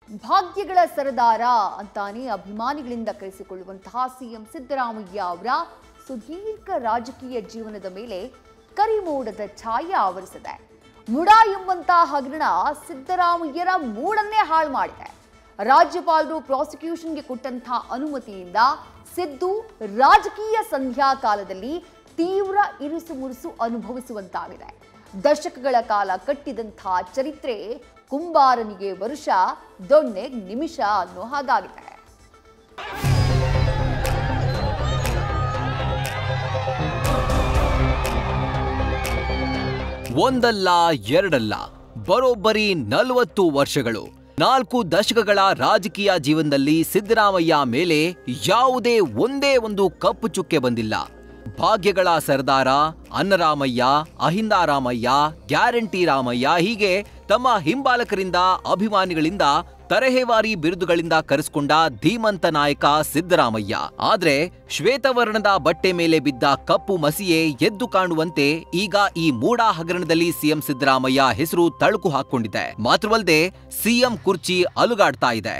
ಭಾಗ್ಯಗಳ ಸರದಾರ ಅಂತಾನೆ ಅಭಿಮಾನಿಗಳಿಂದ ಕರೆಸಿಕೊಳ್ಳುವಂತಹ ಸಿಎಂ ಸಿದ್ದರಾಮಯ್ಯ ಅವರ ಸುದೀರ್ಘ ರಾಜಕೀಯ ಜೀವನದ ಮೇಲೆ ಕರಿಮೋಡದ ಛಾಯೆ ಆವರಿಸಿದೆ. ಮುಡಾ ಎಂಬಂತಹ ಹಗರಣ ಸಿದ್ದರಾಮಯ್ಯರ ಮೂಡನ್ನೇ ಹಾಳು ಮಾಡಿದೆ. ರಾಜ್ಯಪಾಲರು ಪ್ರಾಸಿಕ್ಯೂಷನ್ಗೆ ಕೊಟ್ಟಂತಹ ಅನುಮತಿಯಿಂದ ಸಿದ್ದು ರಾಜಕೀಯ ಸಂಧ್ಯಾ ಕಾಲದಲ್ಲಿ ತೀವ್ರ ಇರುಸು ಮುರುಸು ಅನುಭವಿಸುವಂತಾಗಿದೆ. ದಶಕಗಳ ಕಾಲ ಕಟ್ಟಿದಂತಹ ಚರಿತ್ರೆ ಕುಂಬಾರನಿಗೆ ವರುಷ, ದೊಣ್ಣೆಗೆ ನಿಮಿಷ ಅನ್ನೋ ಹಾಗಾಗಿದೆ. ಒಂದಲ್ಲ ಎರಡಲ್ಲ, ಬರೋಬ್ಬರಿ 40 ವರ್ಷಗಳು, 4 ದಶಕಗಳ ರಾಜಕೀಯ ಜೀವನದಲ್ಲಿ ಸಿದ್ದರಾಮಯ್ಯ ಮೇಲೆ ಯಾವುದೇ ಒಂದೇ ಒಂದು ಕಪ್ಪು ಚುಕ್ಕೆ ಬಂದಿಲ್ಲ. ಭಾಗ್ಯಗಳ ಸರ್ದಾರ, ಅನ್ನರಾಮಯ್ಯ, ಅಹಿಂದಾರಾಮಯ್ಯ, ಗ್ಯಾರಂಟಿ ರಾಮಯ್ಯ ಹೀಗೆ ತಮ್ಮ ಹಿಂಬಾಲಕರಿಂದ, ಅಭಿಮಾನಿಗಳಿಂದ ತರಹೇವಾರಿ ಬಿರುದುಗಳಿಂದ ಕರೆಸಿಕೊಂಡ ಧೀಮಂತ ನಾಯಕ ಸಿದ್ದರಾಮಯ್ಯ. ಆದ್ರೆ ಶ್ವೇತವರ್ಣದ ಬಟ್ಟೆ ಮೇಲೆ ಬಿದ್ದ ಕಪ್ಪು ಮಸಿಯೇ ಎದ್ದು ಕಾಣುವಂತೆ ಈಗ ಈ ಮೂಡಾ ಹಗರಣದಲ್ಲಿ ಸಿಎಂ ಸಿದ್ದರಾಮಯ್ಯ ಹೆಸರು ತಳುಕು ಹಾಕೊಂಡಿದೆ. ಮಾತ್ರವಲ್ಲದೆ ಸಿಎಂ ಕುರ್ಚಿ ಅಲುಗಾಡ್ತಾ ಇದೆ.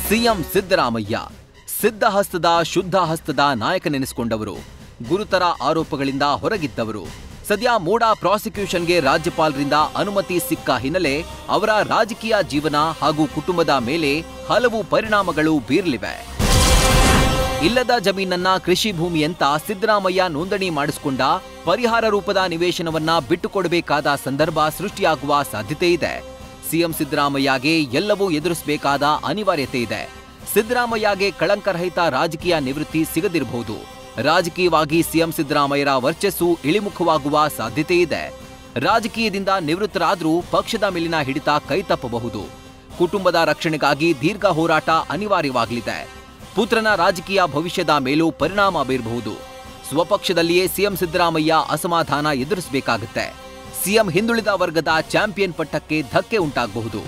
ಸಿಎಂ ಸಿದ್ದರಾಮಯ್ಯ ಸಿದ್ಧಹಸ್ತದ ಶುದ್ಧ ಹಸ್ತದ ನಾಯಕನೆನಿಸಿಕೊಂಡವರು, ಗುರುತರ ಆರೋಪಗಳಿಂದ ಹೊರಗಿದ್ದವರು. ಸದ್ಯ ಮೂಡಾ ಪ್ರಾಸಿಕ್ಯೂಷನ್ಗೆ ರಾಜ್ಯಪಾಲರಿಂದ ಅನುಮತಿ ಸಿಕ್ಕ ಹಿನ್ನೆಲೆ ಅವರ ರಾಜಕೀಯ ಜೀವನ ಹಾಗೂ ಕುಟುಂಬದ ಮೇಲೆ ಹಲವು ಪರಿಣಾಮಗಳು ಬೀರಲಿವೆ. ಇಲ್ಲದ ಜಮೀನನ್ನ ಕೃಷಿ ಭೂಮಿ ಅಂತ ಸಿದ್ದರಾಮಯ್ಯ ನೋಂದಣಿ ಮಾಡಿಸಿಕೊಂಡ ಪರಿಹಾರ ರೂಪದ ನಿವೇಶನವನ್ನ ಬಿಟ್ಟುಕೊಡಬೇಕಾದ ಸಂದರ್ಭ ಸೃಷ್ಟಿಯಾಗುವ ಸಾಧ್ಯತೆ ಇದೆ. ಸಿಎಂ ಸಿದ್ದರಾಮಯ್ಯಗೆ ಎಲ್ಲವೂ ಎದುರಿಸಬೇಕಾದ ಅನಿವಾರ್ಯತೆ ಇದೆ. ಸಿದ್ದರಾಮಯ್ಯಗೆ ಕಳಂಕರಹಿತ ರಾಜಕೀಯ ನಿವೃತ್ತಿ ಸಿಗದಿರಬಹುದು. ರಾಜಕೀಯವಾಗಿ ಸಿಎಂ ಸಿದ್ದರಾಮಯ್ಯರ ವರ್ಚಸ್ಸು ಇಳಿಮುಖವಾಗುವ ಸಾಧ್ಯತೆ ಇದೆ. ರಾಜಕೀಯದಿಂದ ನಿವೃತ್ತರಾದ್ರೂ ಪಕ್ಷದ ಮೇಲಿನ ಹಿಡಿತ ಕೈತಪ್ಪಬಹುದು. ಕುಟುಂಬದ ರಕ್ಷಣೆಗಾಗಿ ದೀರ್ಘ ಹೋರಾಟ ಅನಿವಾರ್ಯವಾಗಲಿದೆ. ಪುತ್ರನ ರಾಜಕೀಯ ಭವಿಷ್ಯದ ಮೇಲೂ ಪರಿಣಾಮ ಬೀರಬಹುದು. ಸ್ವಪಕ್ಷದಲ್ಲಿಯೇ ಸಿಎಂ ಸಿದ್ದರಾಮಯ್ಯ ಅಸಮಾಧಾನ ಎದುರಿಸಬೇಕಾಗುತ್ತೆ. ಸಿಎಂ ಹಿಂದುಳಿದ ವರ್ಗದ ಚಾಂಪಿಯನ್ ಪಟ್ಟಕ್ಕೆ ಧಕ್ಕೆ ಉಂಟಾಗಬಹುದು.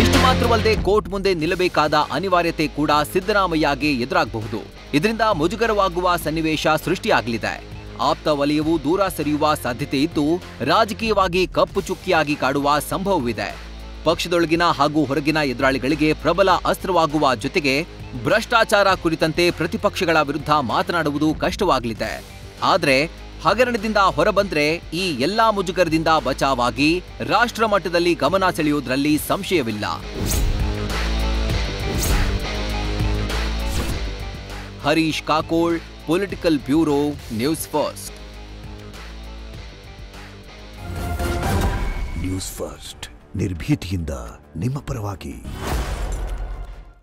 ಇಷ್ಟು ಮಾತ್ರವಲ್ಲದೆ ಕೋರ್ಟ್ ಮುಂದೆ ನಿಲ್ಲಬೇಕಾದ ಅನಿವಾರ್ಯತೆ ಕೂಡ ಸಿದ್ದರಾಮಯ್ಯಗೆ ಎದುರಾಗಬಹುದು. ಇದರಿಂದ ಮುಜುಗರವಾಗುವ ಸನ್ನಿವೇಶ ಸೃಷ್ಟಿಯಾಗಲಿದೆ. ಆಪ್ತ ವಲಯವು ದೂರ ಸರಿಯುವ ಸಾಧ್ಯತೆ ಇದ್ದು ರಾಜಕೀಯವಾಗಿ ಕಪ್ಪು ಚುಕ್ಕಿಯಾಗಿ ಕಾಡುವ ಸಂಭವವಿದೆ. ಪಕ್ಷದೊಳಗಿನ ಹಾಗೂ ಹೊರಗಿನ ಎದುರಾಳಿಗಳಿಗೆ ಪ್ರಬಲ ಅಸ್ತ್ರವಾಗುವ ಜೊತೆಗೆ ಭ್ರಷ್ಟಾಚಾರ ಕುರಿತಂತೆ ಪ್ರತಿಪಕ್ಷಗಳ ವಿರುದ್ಧ ಮಾತನಾಡುವುದು ಕಷ್ಟವಾಗಲಿದೆ. ಆದರೆ ಹಗರಣದಿಂದ ಹೊರಬಂದ್ರೆ ಈ ಎಲ್ಲಾ ಮುಜುಗರದಿಂದ ಬಚಾವಾಗಿ ರಾಷ್ಟ್ರ ಮಟ್ಟದಲ್ಲಿ ಗಮನ ಸೆಳೆಯುವುದರಲ್ಲಿ ಸಂಶಯವಿಲ್ಲ. Harish Kakol, political bureau, news first. News first ನಿರ್ಭೀತಿಯಿಂದ ನಿಮ್ಮ ಪರವಾಗಿ.